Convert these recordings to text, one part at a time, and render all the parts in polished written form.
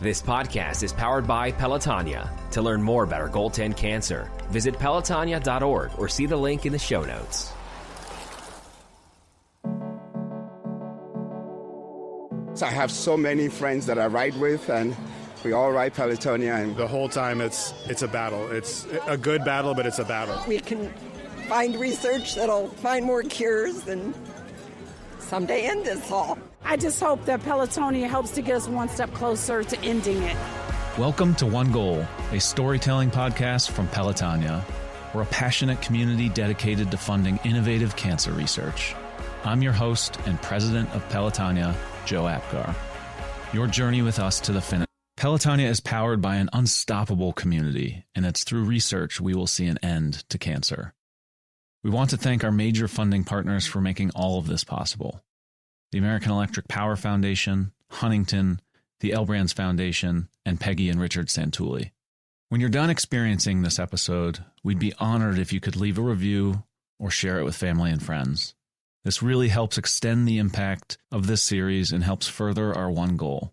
This podcast is powered by Pelotonia. To learn more about our Goal 10 cancer, visit Pelotonia.org or see the link in the show notes. I have so many friends that I ride with, and we all ride Pelotonia. And the whole time it's a battle. It's a good battle, but it's a battle. We can find research that'll find more cures and someday end this all. I just hope that Pelotonia helps to get us one step closer to ending it. Welcome to One Goal, a storytelling podcast from Pelotonia. We're a passionate community dedicated to funding innovative cancer research. I'm your host and president of Pelotonia, Joe Apgar. Your journey with us to the finish. Pelotonia is powered by an unstoppable community, and it's through research we will see an end to cancer. We want to thank our major funding partners for making all of this possible. The American Electric Power Foundation, Huntington, the L Brands Foundation, and Peggy and Richard Santulli. When you're done experiencing this episode, we'd be honored if you could leave a review or share it with family and friends. This really helps extend the impact of this series and helps further our one goal.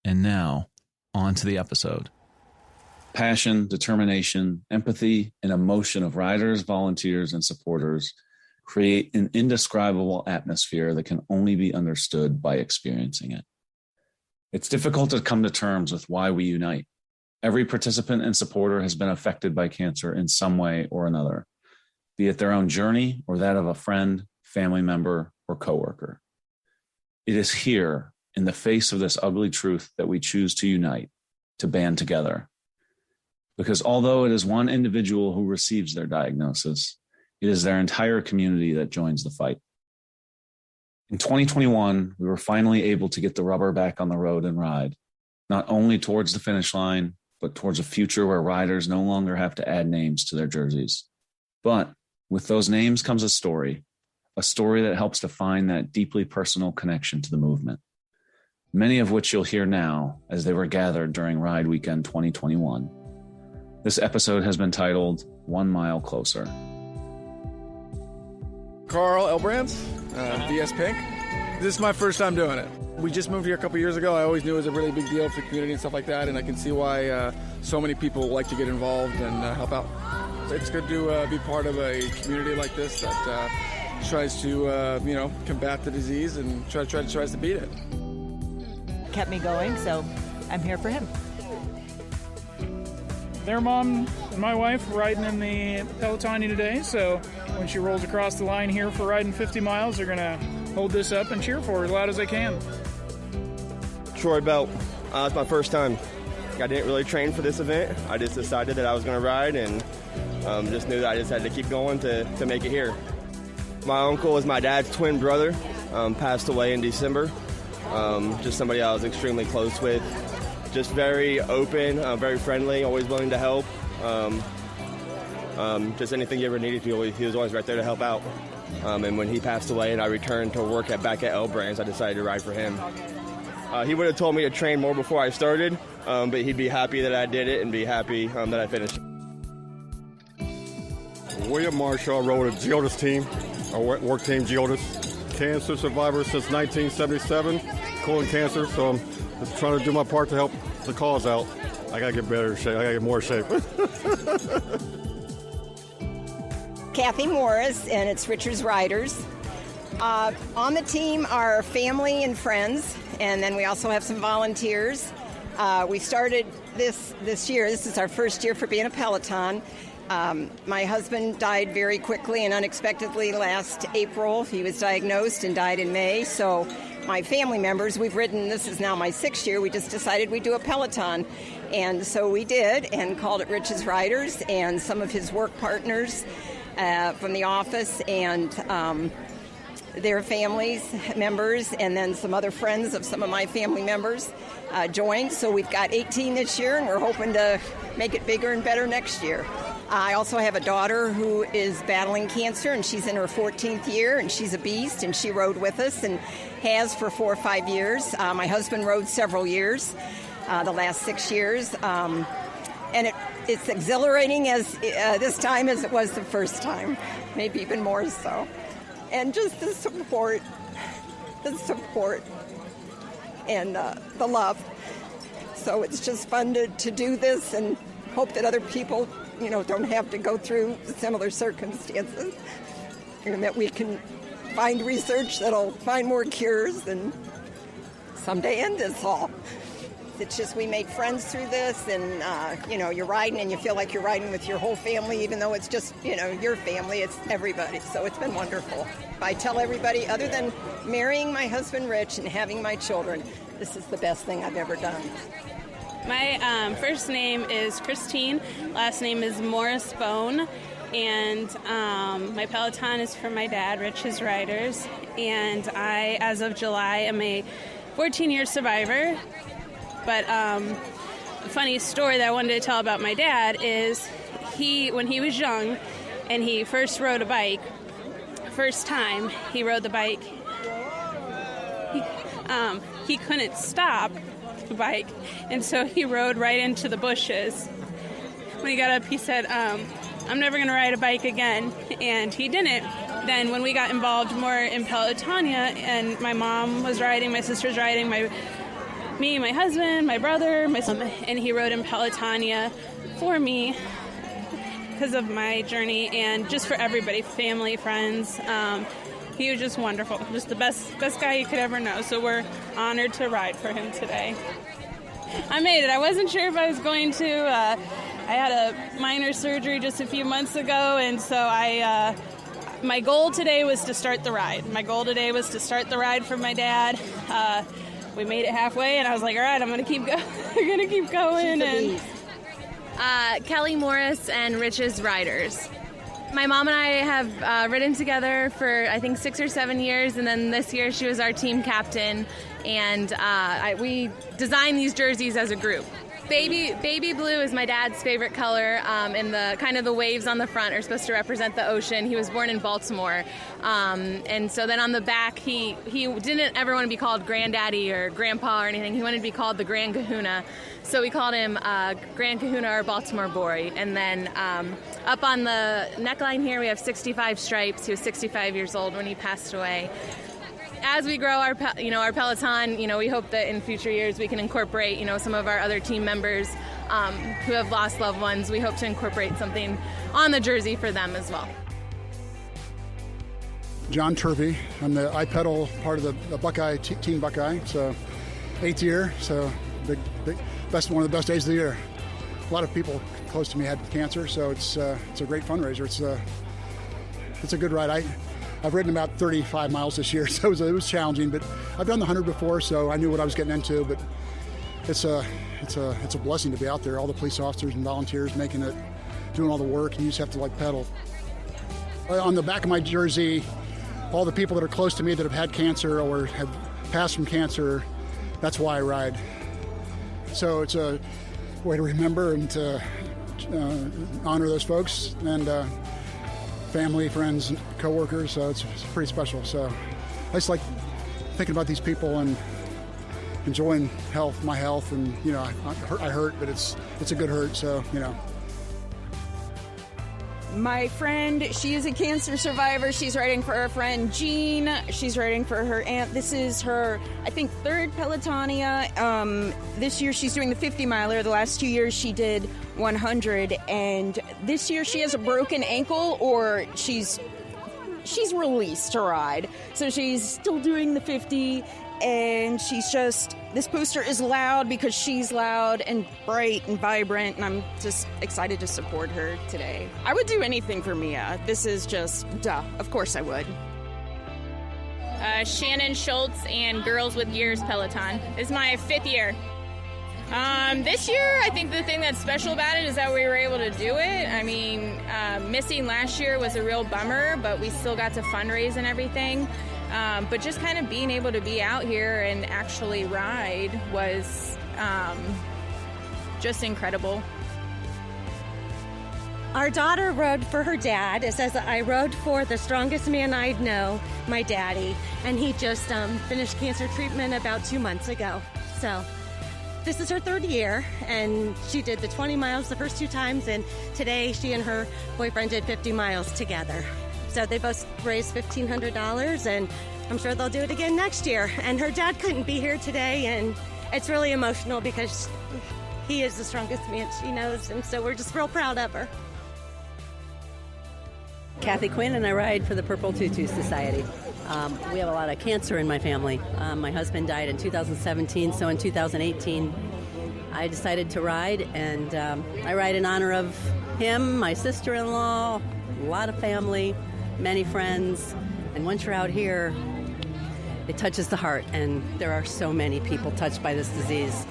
And now, on to the episode. Passion, determination, empathy, and emotion of riders, volunteers, and supporters create an indescribable atmosphere that can only be understood by experiencing it. It's difficult to come to terms with why we unite. Every participant and supporter has been affected by cancer in some way or another, be it their own journey or that of a friend, family member, or coworker. It is here, in the face of this ugly truth, that we choose to unite, to band together. Because although it is one individual who receives their diagnosis, it is their entire community that joins the fight. In 2021, we were finally able to get the rubber back on the road and ride, not only towards the finish line, but towards a future where riders no longer have to add names to their jerseys. But with those names comes a story that helps define that deeply personal connection to the movement, many of which you'll hear now as they were gathered during Ride Weekend 2021. This episode has been titled 1 Mile Closer. Carl L Brands, DS Pink. This is my first time doing it. We just moved here a couple years ago. I always knew it was a really big deal for the community and stuff like that, and I can see why so many people like to get involved and help out. It's good to be part of a community like this that tries to, combat the disease and tries to beat it. Kept me going, so I'm here for him. Their mom and my wife were riding in the Pelotonia today, so when she rolls across the line here for riding 50 miles, they're going to hold this up and cheer for her as loud as they can. Troy Belt. It's my first time. I didn't really train for this event. I just decided that I was going to ride and just knew that I just had to keep going to make it here. My uncle is my dad's twin brother, passed away in December. Just somebody I was extremely close with. Just very open, very friendly, always willing to help. Just anything you ever needed, he was always right there to help out. And when he passed away and I returned to work back at L Brands, I decided to ride for him. He would have told me to train more before I started, but he'd be happy that I did it and be happy that I finished. William Marshall, I rode a Geodis team, our work team Geodis. Cancer survivor since 1977, colon cancer, so I'm just trying to do my part to help the cause out. I gotta get better shape, I gotta get more shape. Kathy Morris, and it's Richard's Riders. On the team are family and friends, and then we also have some volunteers. We started this year. This is our first year for being a Peloton. My husband died very quickly and unexpectedly last April. He was diagnosed and died in May. So my family members, we've ridden, this is now my 6th year, we just decided we'd do a Peloton. And so we did and called it Rich's Riders, and some of his work partners from the office and their families, members, and then some other friends of some of my family members joined. So we've got 18 this year, and we're hoping to make it bigger and better next year. I also have a daughter who is battling cancer, and she's in her 14th year, and she's a beast, and she rode with us and has for 4 or 5 years. My husband rode several years, the last 6 years, and it's exhilarating as this time as it was the first time, maybe even more so. And just the support, and the love. So it's just fun to do this and hope that other people, don't have to go through similar circumstances, and that we can find research that'll find more cures and someday end this all. It's just we make friends through this, and, you're riding and you feel like you're riding with your whole family, even though it's just, your family, it's everybody. So it's been wonderful. I tell everybody, other than marrying my husband Rich and having my children, this is the best thing I've ever done. My first name is Christine, last name is Morris Bone, and my Peloton is for my dad, Rich's Riders, and I, as of July, am a 14-year survivor. But a funny story that I wanted to tell about my dad is when he was young and he first rode a bike, first time he rode the bike, he couldn't stop the bike, and so he rode right into the bushes. When he got up, he said, I'm never going to ride a bike again, and he didn't. Then when we got involved more in Pelotonia, and my mom was riding, my sister was riding, me, my husband, my brother, my son, and he rode in Pelotonia for me because of my journey and just for everybody, family, friends. He was just wonderful, just the best guy you could ever know. So we're honored to ride for him today. I made it. I wasn't sure if I was going to. I had a minor surgery just a few months ago, and so my goal today was to start the ride. My goal today was to start the ride for my dad. We made it halfway, and I was like, all right, I'm going to keep going. We're going to keep going. And Kelly Morris and Rich's Riders. My mom and I have ridden together for, I think, 6 or 7 years, and then this year she was our team captain, and we designed these jerseys as a group. Baby blue is my dad's favorite color, and the kind of the waves on the front are supposed to represent the ocean. He was born in Baltimore, and so then on the back, he didn't ever want to be called Granddaddy or Grandpa or anything. He wanted to be called the Grand Kahuna, so we called him Grand Kahuna or Baltimore Boy. And then up on the neckline here, we have 65 stripes. He was 65 years old when he passed away. As we grow our Peloton, we hope that in future years we can incorporate, some of our other team members who have lost loved ones. We hope to incorporate something on the jersey for them as well. John Turvey. I'm the iPedal part of the Buckeye Team Buckeye. So 8th year, so one of the best days of the year. A lot of people close to me had cancer, so it's a great fundraiser. It's a good ride. I've ridden about 35 miles this year, so it was challenging, but I've done the 100 before, so I knew what I was getting into. But it's a blessing to be out there. All the police officers and volunteers making it, doing all the work, and you just have to pedal. On the back of my jersey, all the people that are close to me that have had cancer or have passed from cancer, that's why I ride. So it's a way to remember and to honor those folks and family, friends, co-workers, so it's pretty special. So I just like thinking about these people and enjoying my health, and I hurt, but it's a good hurt, so My friend, she is a cancer survivor. She's riding for her friend Jean. She's riding for her aunt. This is her, I think, 3rd Pelotonia. This year she's doing the 50 miler. The last 2 years she did 100, and this year she has a broken ankle, or she's released to ride. So she's still doing the 50, and this poster is loud because she's loud and bright and vibrant, and I'm just excited to support her today. I would do anything for Mia. This is just, of course I would. Shannon Schultz and Girls with Gears Peloton. This is my 5th year. This year, I think the thing that's special about it is that we were able to do it. I mean, missing last year was a real bummer, but we still got to fundraise and everything. But just kind of being able to be out here and actually ride was just incredible. Our daughter rode for her dad. It says, I rode for the strongest man I know, my daddy, and he just finished cancer treatment about 2 months ago. So this is her 3rd year, and she did the 20 miles the first 2 times, and today she and her boyfriend did 50 miles together. So they both raised $1,500, and I'm sure they'll do it again next year. And her dad couldn't be here today, and it's really emotional because he is the strongest man she knows, and so we're just real proud of her. Kathy Quinn, and I ride for the Purple Tutu Society. We have a lot of cancer in my family. My husband died in 2017, so in 2018 I decided to ride, and I ride in honor of him, my sister-in-law, a lot of family, many friends, and once you're out here, it touches the heart, and there are so many people touched by this disease.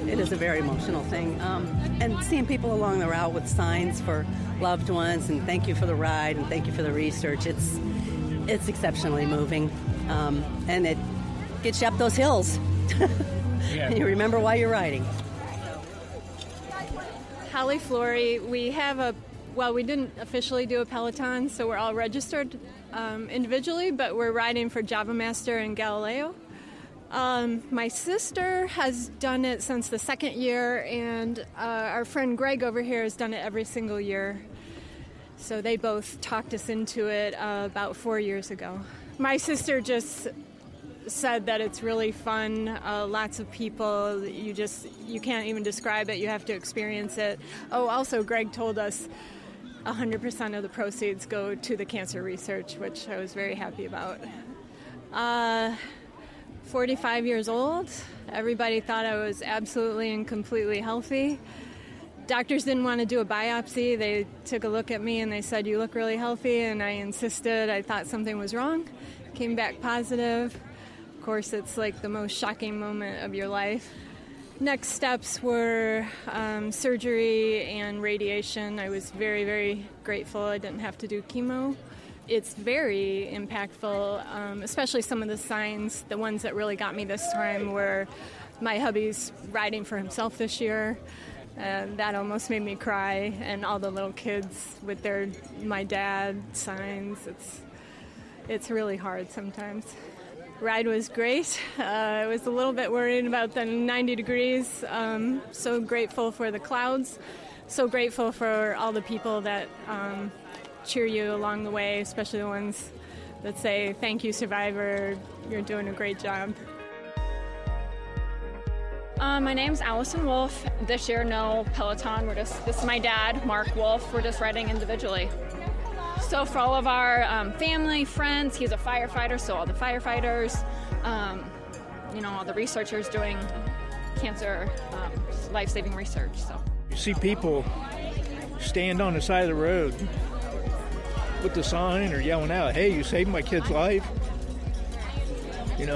It is a very emotional thing. And seeing people along the route with signs for loved ones, and thank you for the ride, and thank you for the research, it's exceptionally moving. And it gets you up those hills. Yeah. And you remember why you're riding. Holly Flory, we have we didn't officially do a Peloton, so we're all registered individually, but we're riding for Java Master and Galileo. My sister has done it since the second year, and our friend Greg over here has done it every single year. So they both talked us into it about 4 years ago. My sister just said that it's really fun, lots of people, you can't even describe it, you have to experience it. Oh, also Greg told us 100% of the proceeds go to the cancer research, which I was very happy about. 45 years old. Everybody thought I was absolutely and completely healthy. Doctors didn't want to do a biopsy. They took a look at me and they said, "You look really healthy," and I insisted. I thought something was wrong. Came back positive. Of course, it's like the most shocking moment of your life. Next steps were surgery and radiation. I was very, very grateful I didn't have to do chemo. It's very impactful, especially some of the signs. The ones that really got me this time were my hubby's riding for himself this year. That almost made me cry, and all the little kids with their "my dad" signs. It's really hard sometimes. Ride was great. I was a little bit worried about the 90 degrees. So grateful for the clouds. So grateful for all the people that cheer you along the way, especially the ones that say, "Thank you, Survivor. You're doing a great job." My name's Allison Wolf. This year, no Peloton. This is my dad, Mark Wolf. We're just riding individually. So for all of our family, friends, he's a firefighter, so all the firefighters, all the researchers doing cancer life-saving research. So you see people stand on the side of the road with the sign or yelling out, "Hey, you saved my kid's life." It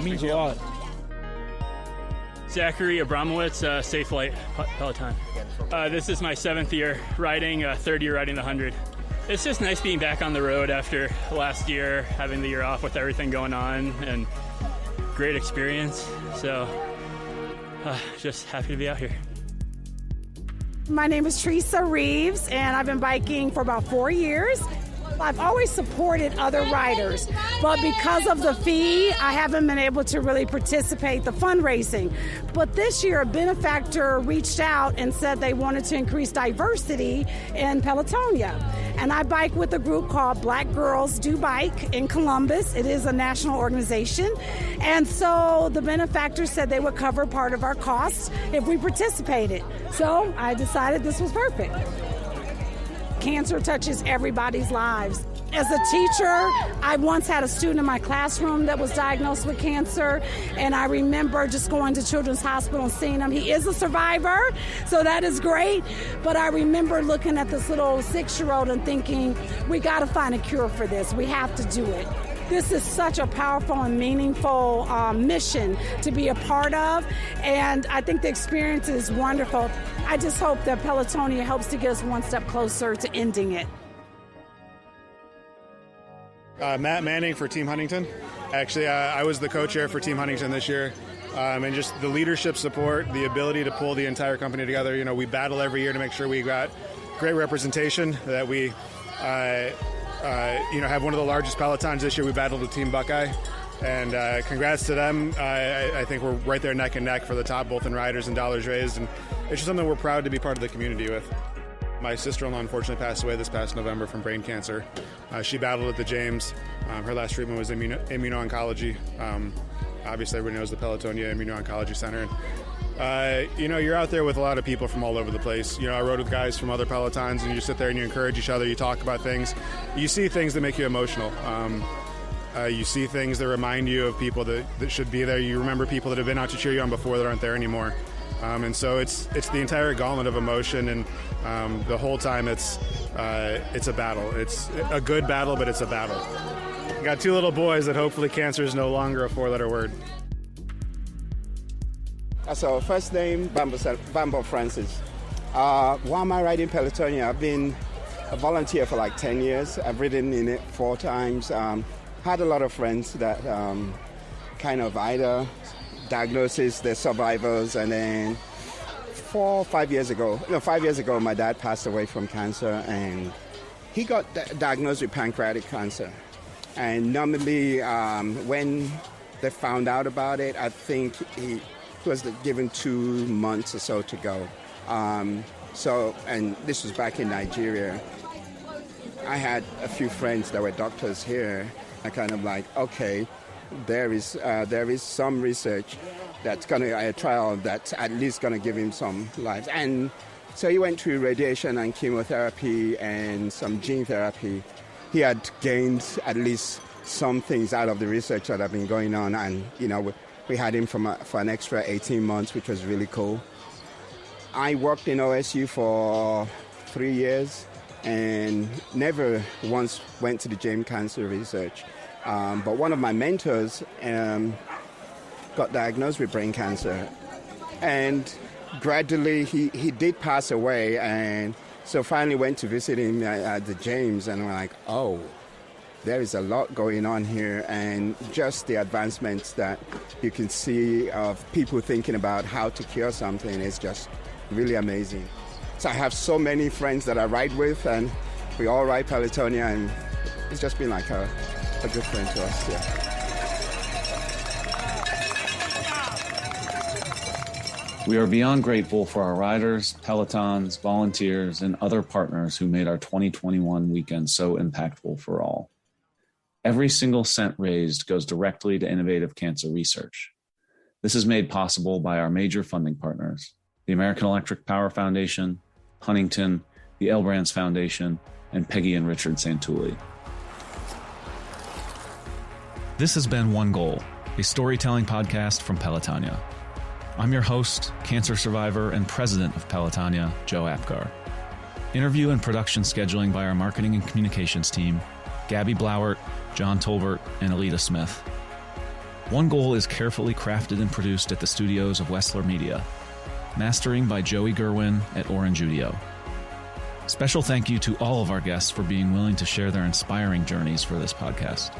means a lot. Zachary Abramowitz, Safe Flight Peloton. This is my 7th year riding, 3rd year riding the 100. It's just nice being back on the road after last year, having the year off with everything going on, and great experience. So just happy to be out here. My name is Teresa Reeves, and I've been biking for about 4 years. I've always supported other riders, but because of the fee, I haven't been able to really participate the fundraising. But this year, a benefactor reached out and said they wanted to increase diversity in Pelotonia. And I bike with a group called Black Girls Do Bike in Columbus. It is a national organization. And so the benefactor said they would cover part of our costs if we participated. So I decided this was perfect. Cancer touches everybody's lives. As a teacher, I once had a student in my classroom that was diagnosed with cancer, and I remember just going to Children's Hospital and seeing him. He is a survivor, so that is great, but I remember looking at this little 6-year-old and thinking, we got to find a cure for this. We have to do it. This is such a powerful and meaningful mission to be a part of, and I think the experience is wonderful. I just hope that Pelotonia helps to get us one step closer to ending it. Matt Manning for Team Huntington. Actually, I was the co-chair for Team Huntington this year. And just the leadership support, the ability to pull the entire company together. We battle every year to make sure we got great representation, that we have one of the largest Pelotons this year. We battled with Team Buckeye, and congrats to them. I think we're right there neck and neck for the top, both in riders and dollars raised, and it's just something we're proud to be part of the community with. My sister-in-law unfortunately passed away this past November from brain cancer. She battled at the James. Her last treatment was immuno-oncology. obviously everybody knows the Pelotonia Immuno-Oncology Center. And, you're out there with a lot of people from all over the place. I rode with guys from other Pelotons, and you sit there and you encourage each other. You talk about things. You see things that make you emotional. You see things that remind you of people that should be there. You remember people that have been out to cheer you on before that aren't there anymore. And so it's the entire gauntlet of emotion, and the whole time it's a battle. It's a good battle, but it's a battle. I got two little boys that hopefully cancer is no longer a four-letter word. So first name, Bambo Francis. Why am I riding Pelotonia? I've been a volunteer for like 10 years. I've ridden in it 4 times. Had a lot of friends that kind of either diagnosis, they're survivors, and then 5 years ago, my dad passed away from cancer, and he got diagnosed with pancreatic cancer. And normally when they found out about it, I think he was given 2 months or so to go. And this was back in Nigeria. I had a few friends that were doctors here. I kind of like, okay, there is some research that's going to, a trial that's at least going to give him some life. And so he went through radiation and chemotherapy and some gene therapy. He had gained at least some things out of the research that have been going on. And, we had him for an extra 18 months, which was really cool. I worked in OSU for 3 years and never once went to the James Cancer Research. But one of my mentors got diagnosed with brain cancer. And gradually he did pass away. And so finally went to visit him at the James, and we're like, oh, there is a lot going on here. And just the advancements that you can see of people thinking about how to cure something is just really amazing. So I have so many friends that I ride with, and we all ride Pelotonia, and it's just been like a good friend to us, yeah. We are beyond grateful for our riders, Pelotons, volunteers, and other partners who made our 2021 weekend so impactful for all. Every single cent raised goes directly to innovative cancer research. This is made possible by our major funding partners, the American Electric Power Foundation, Huntington, the L Brands Foundation, and Peggy and Richard Santulli. This has been One Goal, a storytelling podcast from Pelotonia. I'm your host, cancer survivor, and president of Pelotonia, Joe Apgar. Interview and production scheduling by our marketing and communications team, Gabby Blauert, John Tolbert, and Alita Smith. One Goal is carefully crafted and produced at the studios of Wessler Media. Mastering by Joey Gerwin at Orange Udio. Special thank you to all of our guests for being willing to share their inspiring journeys for this podcast.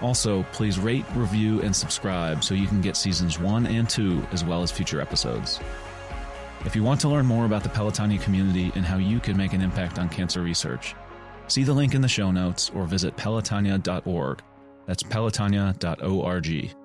Also, please rate, review, and subscribe so you can get seasons 1 and 2 as well as future episodes. If you want to learn more about the Pelotonia community and how you can make an impact on cancer research, see the link in the show notes or visit pelotonia.org. That's pelotonia.org.